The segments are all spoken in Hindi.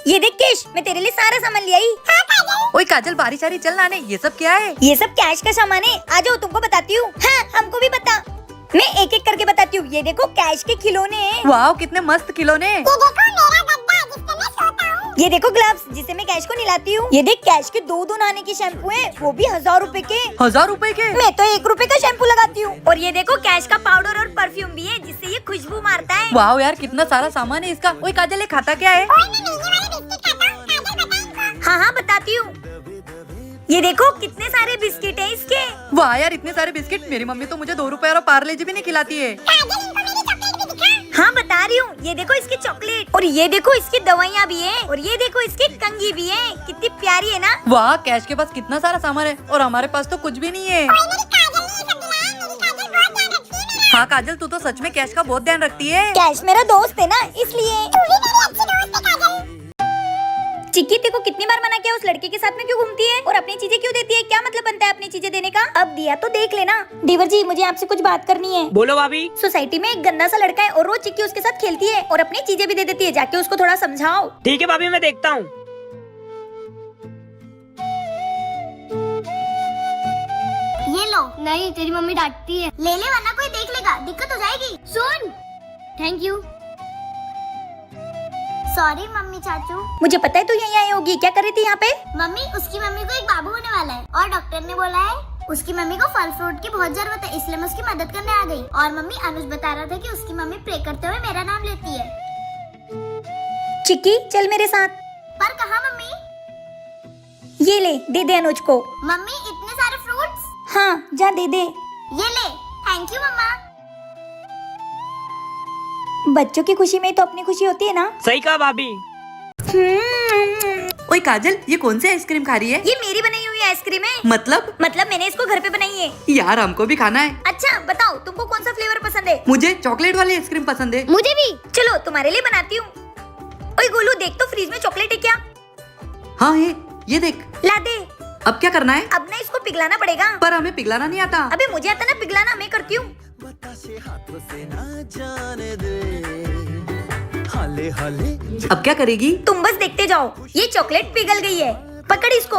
ये देख केश, मैं तेरे लिए सारा सामान ले आई। हाँ काजल। ओए काजल बारिश आ रही, चल नहाने। ये सब क्या है? ये सब कैश का सामान है, आ जाओ तुमको बताती हूँ। हाँ हमको भी बता, मैं एक एक करके बताती हूँ। ये देखो कैश के खिलौने हैं। वाह कितने मस्त खिलौने। ये देखो ग्लव्स जिसे मैं कैश को निलाती हूँ। ये देख कैश के दो नहाने के शैम्पू हैं, वो भी 1000 रुपए के। 1000 रुपए के? मैं तो 1 रुपए का शैम्पू लगाती हूँ। और ये देखो कैश का पाउडर और परफ्यूम भी है, जिससे ये खुशबू मारता है। वाह यार कितना सारा सामान है इसका। ओए काजल ये खाता क्या है? हाँ हाँ बताती हूँ। ये देखो कितने सारे बिस्किट है इसके। वाह यार इतने सारे बिस्किट। मेरी मम्मी तो मुझे 2 रुपए और पार्ले जी भी नहीं खिलाती है। हाँ बता रही हूँ। ये देखो इसके चॉकलेट, और ये देखो इसकी दवाइयाँ भी है, और ये देखो इसकी कंघी भी है। कितनी प्यारी है ना। वाह कैश के पास कितना सारा सामान है और हमारे पास तो कुछ भी नहीं है। हाँ काजल तू तो सच में कैश का बहुत ध्यान रखती है। कैश मेरा दोस्त है ना, इसलिए। चिक्की तेको कितनी बार मना किया, उस लड़के के साथ में क्यों घूमती है और अपनी चीजें क्यों देती है? क्या मतलब बनता है अपनी चीजें देने का? अब दिया तो देख लेना। डीवर जी मुझे आपसे कुछ बात करनी है। बोलो भाभी। सोसाइटी में एक गंदा सा लड़का है और रोज चिक्की उसके साथ खेलती है और अपनी चीजें भी दे देती है। जाके उसको थोड़ा समझाओ। ठीक है भाभी मैं देखता हूँ। ये लो। नहीं तेरी मम्मी डांटती है। ले ले वरना कोई देख लेगा, दिक्कत हो जाएगी। सुन। Thank you. सॉरी मम्मी चाचू। मुझे पता है तू यहीं आई होगी। क्या कर रही थी यहाँ पे? मम्मी उसकी मम्मी को एक बाबू होने वाला है और डॉक्टर ने बोला है उसकी मम्मी को फल फ्रूट की बहुत जरूरत है, इसलिए मैं उसकी मदद करने आ गई। और मम्मी अनुज बता रहा था कि उसकी मम्मी प्रे करते हुए मेरा नाम लेती है। चिक्की चल मेरे साथ। पर कहाँ मम्मी? ये ले, दे दे अनुज को। मम्मी इतने सारे फ्रूट्स। हाँ जा दे दे। ये ले। थैंक यू मम्मा। बच्चों की खुशी में तो अपनी खुशी होती है ना। सही कहा भाभी। ओए काजल ये कौन सी आइसक्रीम खा रही है? ये मेरी बनाई हुई आइसक्रीम है। मतलब मैंने इसको घर पे बनाई है। यार हमको भी खाना है। अच्छा बताओ तुमको कौन सा फ्लेवर पसंद है? मुझे चॉकलेट वाली आइसक्रीम पसंद है। मुझे भी। चलो तुम्हारे लिए बनाती हूँ। ओए गोलू देख तो फ्रीज में चॉकलेट है क्या? हाँ है, ये देख। ला दे। अब क्या करना है? अब ना इसको पिघलाना पड़ेगा। पर हमें पिघलाना नहीं आता। अबे मुझे आता ना पिघलाना, मैं करती हूँ। अब क्या करेगी? तुम बस देखते जाओ। ये चॉकलेट पिघल गई है, पकड़ इसको।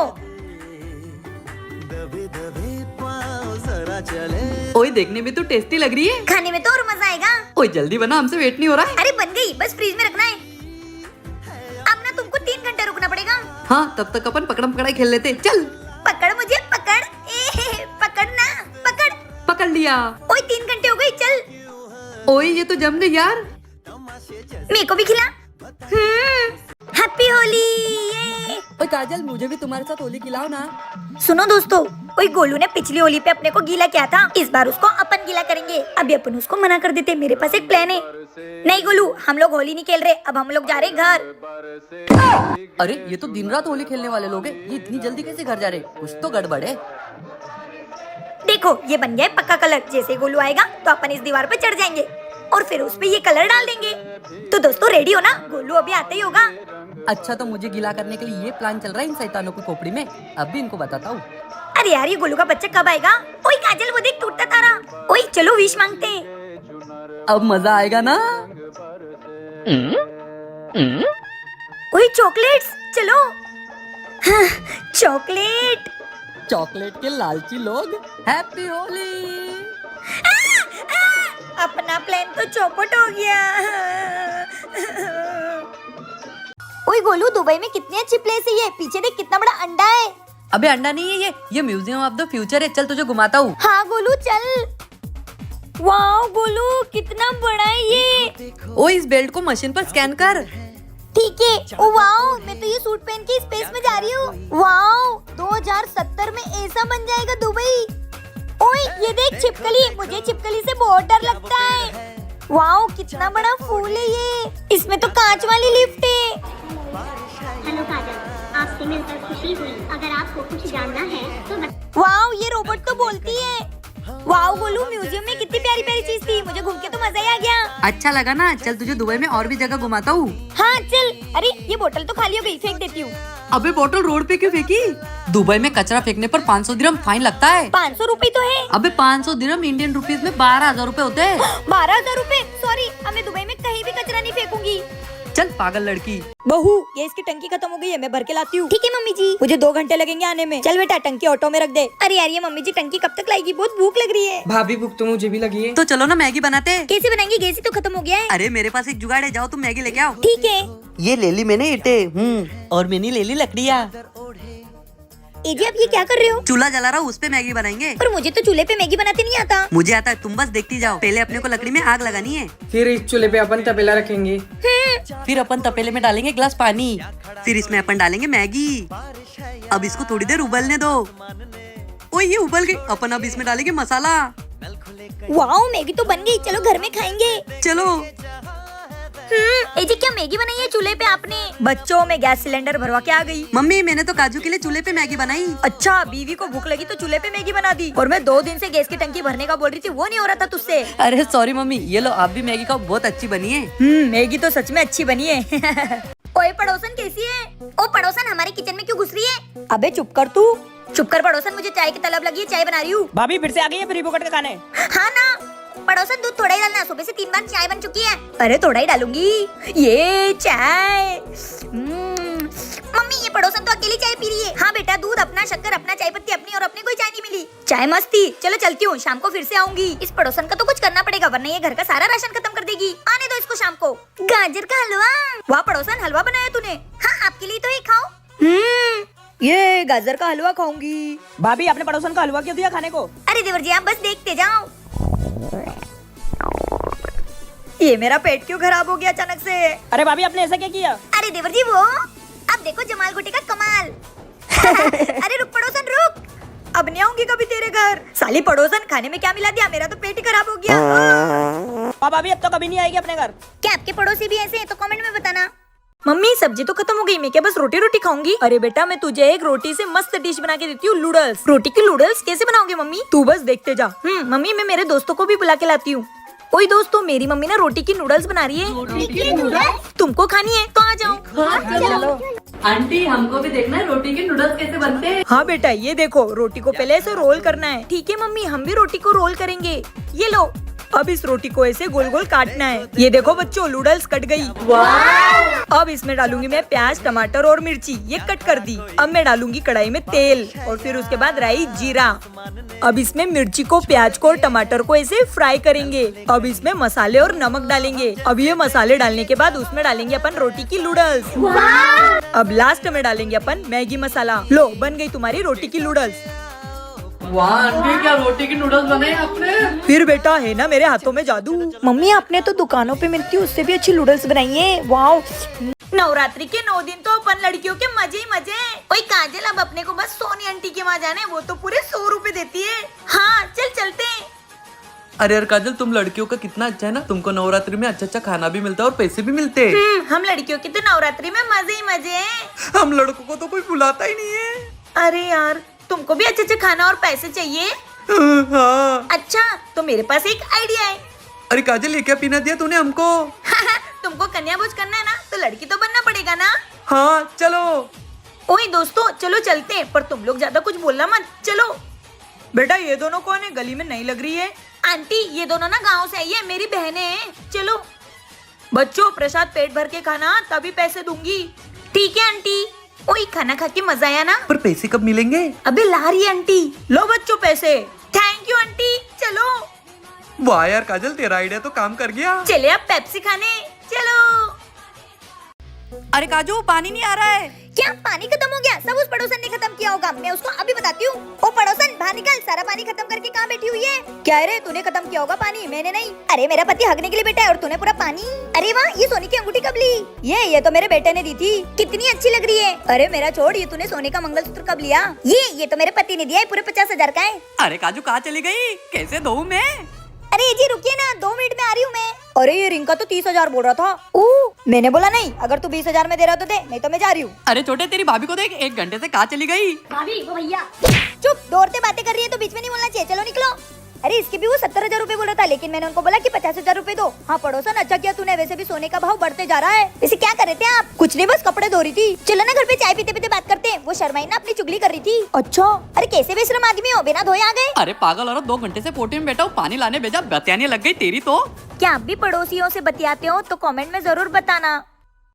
ओए देखने में तो टेस्टी लग रही है। खाने में तो और मजा आएगा। ओए जल्दी बना, हमसे वेट नहीं हो रहा है। अरे बन गई, बस फ्रीज में रखना है। अब ना तुमको 3 घंटे रुकना पड़ेगा। हाँ तब तक अपन पकड़म पकड़ाई खेल लेते। चल पकड़ मुझे, पकड़। पकड़ ना, पकड़। पकड़ लिया। ओए 3 घंटे हो गई, चल। ओए ये तो जम गई यार। मेरे को भी खिला। हैप्पी होली। ओए काजल मुझे भी तुम्हारे साथ होली खिलाओ ना। सुनो दोस्तों, ओए गोलू ने पिछली होली पे अपने को गीला किया था, इस बार उसको अपन गीला करेंगे। अभी अपन उसको मना कर देते। मेरे पास एक प्लान है। नहीं गोलू, हम लोग होली नहीं खेल रहे, अब हम लोग जा रहे घर। अरे ये तो दिन रात होली खेलने वाले लोग हैं। ये इतनी जल्दी कैसे घर जा रहे? कुछ तो गड़बड़ है। देखो ये बन गया है पक्का कलर। जैसे गोलू आएगा तो अपन इस दीवार पे चढ़ जाएंगे और फिर उस पे ये कलर डाल देंगे। तो दोस्तों रेडी हो ना? गोलू अभी आता ही होगा। अच्छा तो मुझे गिला करने के लिए ये प्लान चल रहा है इन शैतानों की खोपड़ी में। अब भी इनको बताता हूँ। अरे यार ये गोलू का बच्चा कब आएगा? ओए काजल वो देख टूटता तारा। ओए चलो विश मांगते हैं। अब मजा आएगा ना। ओए चॉकलेट्स, चलो। हाँ, चॉकलेट। चॉकलेट के लालची लोग। हैप्पी होली। अपना प्लान तो चौपट हो गया। ओए गोलू दुबई में कितनी अच्छी प्लेस है ये। पीछे देख कितना बड़ा अंडा है। अबे अंडा नहीं है ये म्यूजियम ऑफ द फ्यूचर है। चल तुझे घुमाता हूँ। हाँ गोलू चल। वाओ गोलू कितना बड़ा है ये। ओ इस बेल्ट को मशीन पर स्कैन कर। ठीक है। ओ वाओ, मैं तो ये सूट पहन के स्पेस में जा रही हूँ। वाओ 2070 में ऐसा बन जाएगा दुबई। ओए ये देख छिपकली। मुझे छिपकली से बहुत डर लगता है। वाओ कितना बड़ा फूल है ये। इसमें तो कांच वाली लिफ्ट है। हेलो काजल, आपसे मिलकर खुशी हुई। अगर आपको कुछ जानना है तो वाओ ये रोबोट तो बोलती है। वाओ गोलू म्यूजियम में कितनी प्यारी प्यारी चीज थी। मुझे घूम के तो मजा ही आ गया। अच्छा लगा ना? चल तुझे दुबई में और भी जगह घुमाता हूँ। हाँ चल। अरे ये बोतल तो खाली हो गई, फेंक देती हूँ। अबे बोतल रोड पे क्यों फेंकी? दुबई में कचरा फेंकने पर 500 दिरहम फाइन लगता है। 500 रुपए तो है। अबे 500 दिरहम इंडियन रुपीस में 12,000 रुपए होते हैं। 12,000 रुपए? सॉरी, अब मैं दुबई में कहीं भी कचरा नहीं फेंकूंगी। चल पागल लड़की। बहू, गैस की टंकी खत्म हो गई है, मैं भर के लाती हूँ। ठीक है मम्मी जी। मुझे 2 घंटे लगेंगे आने में। चल बेटा, टंकी ऑटो में रख दे। अरे यार, ये मम्मी जी टंकी कब तक लाएगी? बहुत भूख लग रही है। भाभी भूख तो मुझे भी लगी है। तो चलो ना मैगी बनाते हैं। कैसे बनाएंगे? गैस ही तो खत्म हो गया है। अरे मेरे पास एक जुगाड़ है, जाओ तुम मैगी लेके आओ। ठीक है। ये ले ली मैंने ईंटे, और मैंने ले ली लकड़ियाँ। एजी, आप ये क्या कर रहे हो? चूल्हा जला रहा हूँ, उस पे मैगी बनाएंगे। पर मुझे तो चूल्हे पे मैगी बनाते नहीं आता। मुझे आता है, तुम बस देखती जाओ। पहले अपने को लकड़ी में आग लगानी है, फिर इस चूल्हे पे अपन तपेला रखेंगे। फिर अपन तपेले में डालेंगे गिलास पानी, फिर इसमें अपन डालेंगे मैगी। अब इसको थोड़ी देर उबलने दो। ओ ये उबल गई। अपन अब इसमें डालेंगे मसाला। वाओ, मैगी तो बन गई। चलो घर में खाएंगे। चलो। एजी, क्या मैगी बनाई है चूल्हे पे आपने? बच्चों, मैं गैस सिलेंडर भरवा के आ गई। मम्मी, मैंने तो काजू के लिए चूल्हे पे मैगी बनाई। अच्छा, बीवी को भूख लगी तो चूल्हे पे मैगी बना दी। और मैं 2 दिन से गैस की टंकी भरने का बोल रही थी, वो नहीं हो रहा था तुझसे। अरे सॉरी मम्मी, ये लो आप भी मैगी खाओ, बहुत अच्छी बनी है। मैगी तो सच में अच्छी बनी है। ओए पड़ोसन, कैसी है? ओ पड़ोसन, हमारे किचन में क्यों घुस रही है? अबे चुप कर तू। चुप कर पड़ोसन, मुझे चाय की तलब लगी है, चाय बना रही हूँ। भाभी फिर से आ गई है फ्री फोकट का खाने। हाँ ना पड़ोसन, दूध थोड़ा ही डालना, सुबह से 3 बार चाय बन चुकी है। अरे थोड़ा ही डालूंगी। ये चाय। मम्मी, ये पड़ोसन तो अकेली चाय पी रही है। हाँ बेटा, दूध अपना, शक्कर अपना, चाय पत्ती अपनी, और अपने कोई चाय नहीं मिली। चाय मस्त थी। चलो चलती हूँ, शाम को फिर से आऊंगी। इस पड़ोसन का तो कुछ करना पड़ेगा, वरना ये घर का सारा राशन खत्म कर देगी। आने दो इसको शाम को। गाजर का हलवा। वाह पड़ोसन, हलवा बनाया तूने। हाँ, आपके लिए तो ही खाओ। ये गाजर का हलवा खाऊंगी। भाभी, आपने पड़ोसन को हलवा क्यों दिया खाने को? अरे देवर जी, आप बस देखते जाओ। ये मेरा पेट क्यों खराब हो गया अचानक से? अरे भाभी, आपने ऐसा क्या किया? अरे देवर जी, वो अब देखो जमाल गुटे का कमाल। अरे रुक पड़ोसन, रुक। अब नहीं आऊंगी कभी तेरे घर। साली पड़ोसन, खाने में क्या मिला दिया? मेरा तो पेट ही खराब हो गया। हाँ भाभी, अब तो कभी नहीं आएगी अपने घर। क्या आपके पड़ोसी भी ऐसे हैं? तो कमेंट में बताना। मम्मी, सब्जी तो खत्म हो गई, मैं क्या बस रोटी रोटी खाऊंगी? अरे बेटा, मैं तुझे एक रोटी से मस्त डिश बना के देती हूँ, नूडल्स। रोटी की नूडल्स कैसे बनाओगे मम्मी? तू बस देखते जा। मम्मी, मैं मेरे दोस्तों को भी बुला के लाती हूँ। ओए दोस्तों, मेरी मम्मी ना रोटी की नूडल्स बना रही है। तुमको खानी है तो आ जाओ। आंटी, हमको भी देखना है रोटी के नूडल्स कैसे बनते हैं। हाँ बेटा, ये देखो, रोटी को पहले ऐसे रोल करना है। ठीक है मम्मी, हम भी रोटी को रोल करेंगे। ये लो, अब इस रोटी को ऐसे गोल गोल काटना है। ये देखो बच्चों, नूडल्स कट गई। अब इसमें डालूंगी मैं प्याज, टमाटर और मिर्ची, ये कट कर दी। अब मैं डालूंगी कढ़ाई में तेल, और फिर उसके बाद राई, जीरा। अब इसमें मिर्ची को, प्याज को और टमाटर को ऐसे फ्राई करेंगे। अब इसमें मसाले और नमक डालेंगे। अब ये मसाले डालने के बाद उसमें डालेंगे अपन रोटी की नूडल्स। अब लास्ट में डालेंगे अपन मैगी मसाला। लो, बन गई तुम्हारी रोटी की नूडल्स। वाह आंटी, क्या रोटी की नूडल्स बनाए आपने? फिर बेटा, है ना मेरे हाथों में जादू। मम्मी, आपने तो दुकानों पे मिलती है उससे भी अच्छी नूडल्स बनाई है। वाओ, नवरात्रि के 9 दिन तो अपन लड़कियों के मजे ही मजे। ओए काजल, अब अपने को बस सोनी आंटी के वहाँ जाना है, वो तो पूरे 100 रुपए देती है। हाँ चल चलते हैं। अरे यार काजल, तुम लड़कियों का कितना अच्छा है ना, तुमको नवरात्रि में अच्छा अच्छा खाना भी मिलता है और पैसे भी मिलते हैं। हम लड़कियों की तो नवरात्रि में मजे ही मजे हैं। हम लड़कों को तो कोई बुलाता ही नहीं है। अरे यार, तुमको भी अच्छा खाना और पैसे चाहिए? हाँ। अच्छा, तो मेरे पास एक आइडिया है। अरे काजल, ये क्या पीना दिया तूने हमको? तुमको कन्या भोज करना है ना, तो लड़की तो बनना पड़ेगा ना। हाँ चलो। ओए दोस्तों, चलो चलते हैं, पर तुम लोग ज्यादा कुछ बोलना मत। चलो। बेटा, ये दोनों कौन है? गली में नहीं लग रही है। आंटी, ये दोनों ना गांव से आई है, मेरी बहनें हैं। चलो बच्चों, प्रसाद पेट भर के खाना, तभी पैसे दूंगी। ठीक है आंटी। ओए, खाना खा के मजा आया ना? पर पैसे कब मिलेंगे? अबे ला रही है आंटी। लो बच्चों पैसे। Thank you aunty. चलो। वाह यार काजल, तेरा आइडिया तो काम कर गया। चले अब पेप्सी खाने। चलो। अरे काजू, पानी नहीं आ रहा है। क्या पानी खत्म हो गया? सब उस पड़ोसन ने खत्म किया होगा, मैं उसको अभी बताती हूँ। ओ पड़ोसन, बाहर निकल, सारा पानी खत्म करके कहाँ बैठी हुई है? क्या रे, तूने खत्म किया होगा पानी? मैंने नहीं। अरे मेरा पति हगने के लिए बैठा है और तूने पूरा पानी। अरे वाह, ये सोने की अंगूठी कब ली? ये तो मेरे बेटे ने दी थी, कितनी अच्छी लग रही है। अरे मेरा छोड़, ये तूने सोने का मंगलसूत्र कब लिया? ये तो मेरे पति ने दिया है, पूरे 50,000 का है। अरे काजू, कहाँ चली गई? कैसे दो मैं? अरे जी रुकिए ना, 2 मिनट में आ रही हूँ मैं। अरे ये रिंग का तो 30,000 बोल रहा था। मैंने बोला नहीं, अगर तू 20,000 में दे रहा तो दे, नहीं तो मैं जा रही हूँ। अरे छोटे, तेरी भाभी को देख, 1 घंटे से कहाँ चली गई? भाभी, वो भैया। चुप, दौड़ते बातें कर रही है तो बीच में नहीं बोलना चाहिए। चलो निकलो। अरे इसके भी वो 70,000 रुपए बोल रहा था, लेकिन मैंने उनको बोला कि 50,000 रुपए दो। हाँ पड़ोसन, अच्छा किया तूने, वैसे भी सोने का भाव बढ़ते जा रहा है। वैसे क्या कर रहे थे आप? कुछ नहीं, बस कपड़े धो रही थी। चलो ना घर पे चाय पीते पीते बात करते हैं। वो शर्माई ना अपनी चुगली कर रही थी। अच्छा, अरे कैसे बेशरम आदमी हो, बिना धोए आ गए? अरे पागल औरत, 2 घंटे से पोटी में बैठा हूँ, पानी लाने भेजा, बतियाने लग गई तेरी तो। क्या आप भी पड़ोसियों से बतियाते हो? तो कमेंट में जरूर बताना।